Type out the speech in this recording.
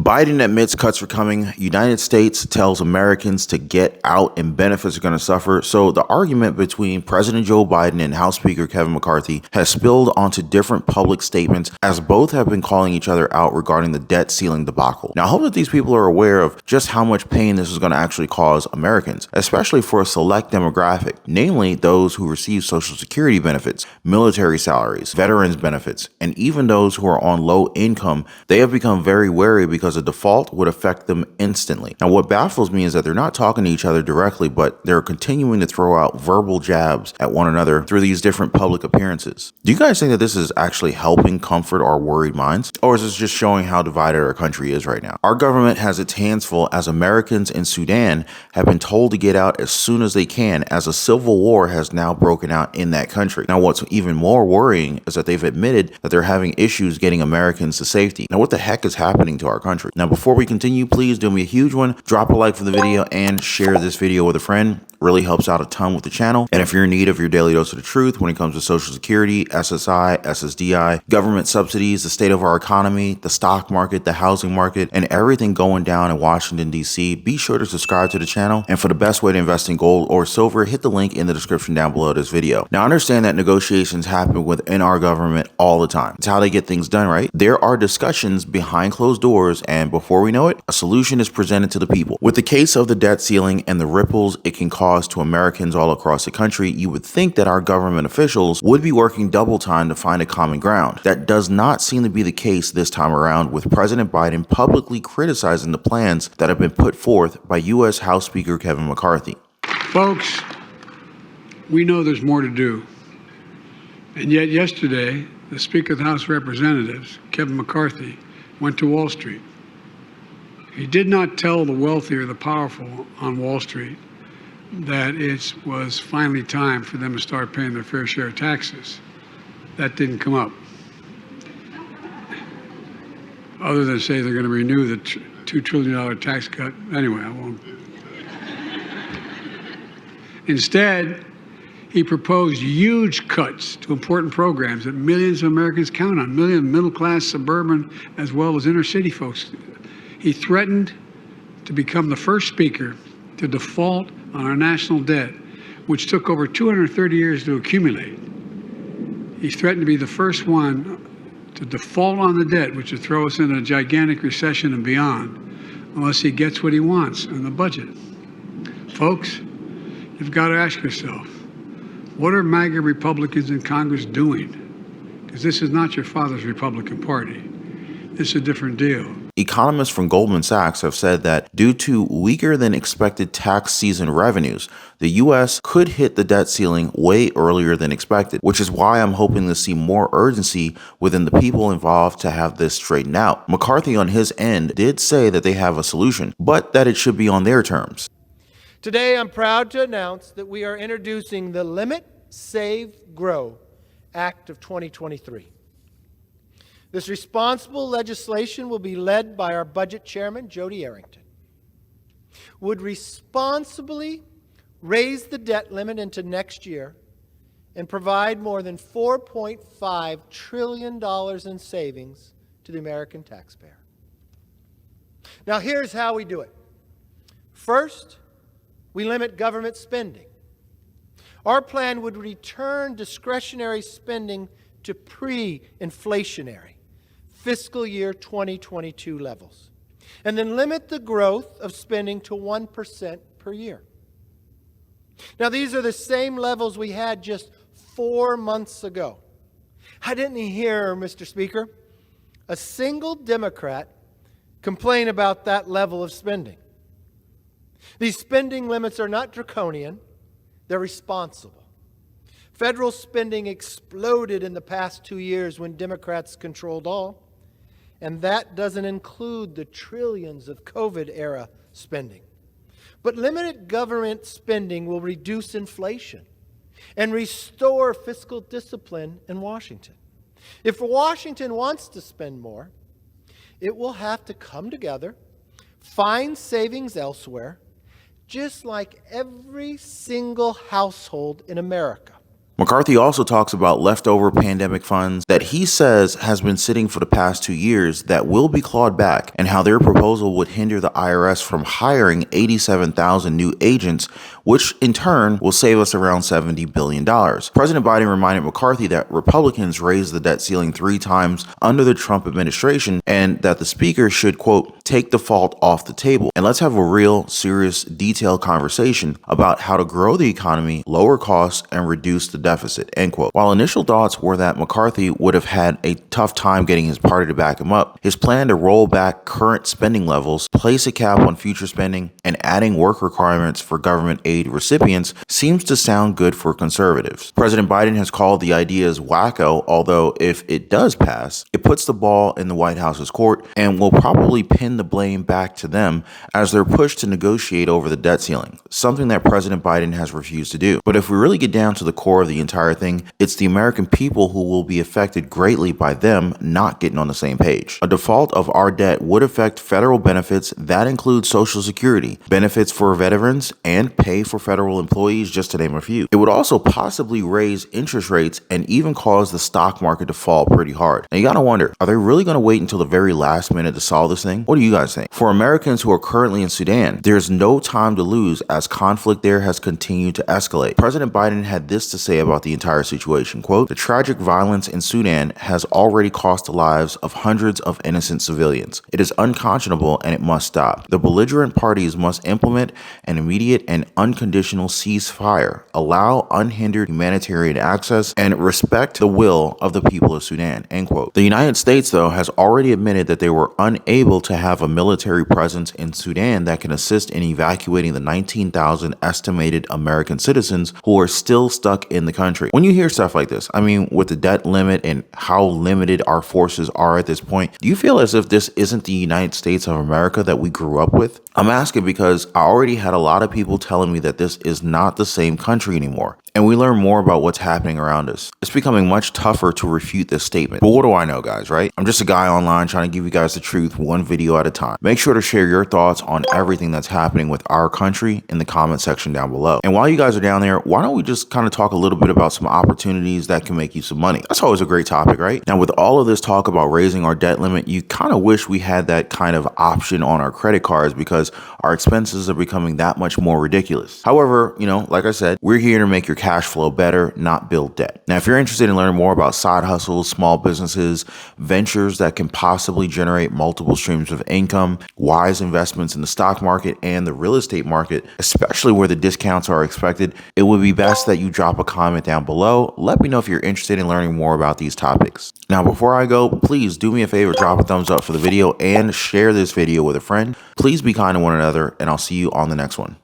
Biden admits cuts are coming. United States tells Americans to get out and benefits are going to suffer. So the argument between President Joe Biden and House Speaker Kevin McCarthy has spilled onto different public statements as both have been calling each other out regarding the debt ceiling debacle. Now, I hope that these people are aware of just how much pain this is going to actually cause Americans, especially for a select demographic, namely those who receive Social Security benefits, military salaries, veterans benefits, and even those who are on low income. They have become very wary because a default would affect them instantly. Now, what baffles me is that they're not talking to each other directly, but they're continuing to throw out verbal jabs at one another through these different public appearances. Do you guys think that this is actually helping comfort our worried minds? Or is this just showing how divided our country is right now? Our government has its hands full as Americans in Sudan have been told to get out as soon as they can, as a civil war has now broken out in that country. Now, what's even more worrying is that they've admitted that they're having issues getting Americans to safety. Now, what the heck is happening to our country? Now, before we continue, please do me a huge one. Drop a like for the video and share this video with a friend. Really helps out a ton with the channel. And if you're in need of your daily dose of the truth when it comes to Social Security, SSI, SSDI, government subsidies, the state of our economy, the stock market, the housing market, and everything going down in Washington, D.C., be sure to subscribe to the channel. And for the best way to invest in gold or silver, hit the link in the description down below this video. Now, understand that negotiations happen within our government all the time. It's how they get things done, right? There are discussions behind closed doors, and before we know it, a solution is presented to the people. With the case of the debt ceiling and the ripples it can cause to Americans all across the country, you would think that our government officials would be working double time to find a common ground. That does not seem to be the case this time around, with President Biden publicly criticizing the plans that have been put forth by U.S. House Speaker Kevin McCarthy. Folks, we know there's more to do. And yet yesterday, the Speaker of the House of Representatives, Kevin McCarthy, went to Wall Street. He did not tell the wealthy or the powerful on Wall Street that it was finally time for them to start paying their fair share of taxes. That didn't come up. Other than say they're going to renew the $2 trillion tax cut. Anyway, I won't. Instead, he proposed huge cuts to important programs that millions of Americans count on, millions of middle-class, suburban, as well as inner-city folks. He threatened to become the first speaker to default on our national debt, which took over 230 years to accumulate. He threatened to be the first one to default on the debt, which would throw us in a gigantic recession and beyond, unless he gets what he wants in the budget. Folks, you've got to ask yourself, what are MAGA Republicans in Congress doing? Because this is not your father's Republican Party. It's a different deal. Economists from Goldman Sachs have said that due to weaker than expected tax season revenues, the U.S. could hit the debt ceiling way earlier than expected, which is why I'm hoping to see more urgency within the people involved to have this straightened out. McCarthy on his end did say that they have a solution, but that it should be on their terms. Today, I'm proud to announce that we are introducing the Limit, Save, Grow Act of 2023. This responsible legislation will be led by our budget chairman, Jody Arrington. Would responsibly raise the debt limit into next year and provide more than $4.5 trillion in savings to the American taxpayer. Now, here's how we do it. First, we limit government spending. Our plan would return discretionary spending to pre-inflationary fiscal year 2022 levels, and then limit the growth of spending to 1% per year. Now, these are the same levels we had just 4 months ago. I didn't hear, Mr. Speaker, a single Democrat complain about that level of spending. These spending limits are not draconian, they're responsible. Federal spending exploded in the past 2 years when Democrats controlled all, and that doesn't include the trillions of COVID-era spending. But limited government spending will reduce inflation and restore fiscal discipline in Washington. If Washington wants to spend more, it will have to come together, find savings elsewhere, just like every single household in America. McCarthy also talks about leftover pandemic funds that he says has been sitting for the past 2 years that will be clawed back, and how their proposal would hinder the IRS from hiring 87,000 new agents, which in turn will save us around $70 billion. President Biden reminded McCarthy that Republicans raised the debt ceiling 3 times under the Trump administration, and that the speaker should, quote, take the fault off the table, and let's have a real, serious, detailed conversation about how to grow the economy, lower costs, and reduce the deficit, end quote. While initial thoughts were that McCarthy would have had a tough time getting his party to back him up, his plan to roll back current spending levels, place a cap on future spending, and adding work requirements for government aid recipients seems to sound good for conservatives. President Biden has called the ideas wacko, although if it does pass, it puts the ball in the White House's court and will probably pin the blame back to them as they're pushed to negotiate over the debt ceiling, something that President Biden has refused to do. But if we really get down to the core of the entire thing, it's the American people who will be affected greatly by them not getting on the same page. A default of our debt would affect federal benefits that include Social Security, benefits for veterans, and pay for federal employees, just to name a few. It would also possibly raise interest rates and even cause the stock market to fall pretty hard. Now you gotta wonder, are they really gonna wait until the very last minute to solve this thing? What do you guys think? For Americans who are currently in Sudan, there's no time to lose as conflict there has continued to escalate. President Biden had this to say about the entire situation, quote, the tragic violence in Sudan has already cost the lives of hundreds of innocent civilians. It is unconscionable and it must stop. The belligerent parties must implement an immediate and unconditional ceasefire, allow unhindered humanitarian access, and respect the will of the people of Sudan, end quote. The United States, though, has already admitted that they were unable to have a military presence in Sudan that can assist in evacuating the 19,000 estimated American citizens who are still stuck in the country. When you hear stuff like this, I mean, with the debt limit and how limited our forces are at this point, do you feel as if this isn't the United States of America that we grew up with? I'm asking because I already had a lot of people telling me that this is not the same country anymore. And we learn more about what's happening around us. It's becoming much tougher to refute this statement. But what do I know, guys, right? I'm just a guy online trying to give you guys the truth one video at a time. Make sure to share your thoughts on everything that's happening with our country in the comment section down below. And while you guys are down there, why don't we just kind of talk a little bit about some opportunities that can make you some money? That's always a great topic, right? Now, with all of this talk about raising our debt limit, you kind of wish we had that kind of option on our credit cards because our expenses are becoming that much more ridiculous. However, like I said, we're here to make your cash flow better, not build debt. Now, if you're interested in learning more about side hustles, small businesses, ventures that can possibly generate multiple streams of income, wise investments in the stock market and the real estate market, especially where the discounts are expected, it would be best that you drop a comment down below. Let me know if you're interested in learning more about these topics. Now, before I go, please do me a favor, drop a thumbs up for the video and share this video with a friend. Please be kind to one another, and I'll see you on the next one.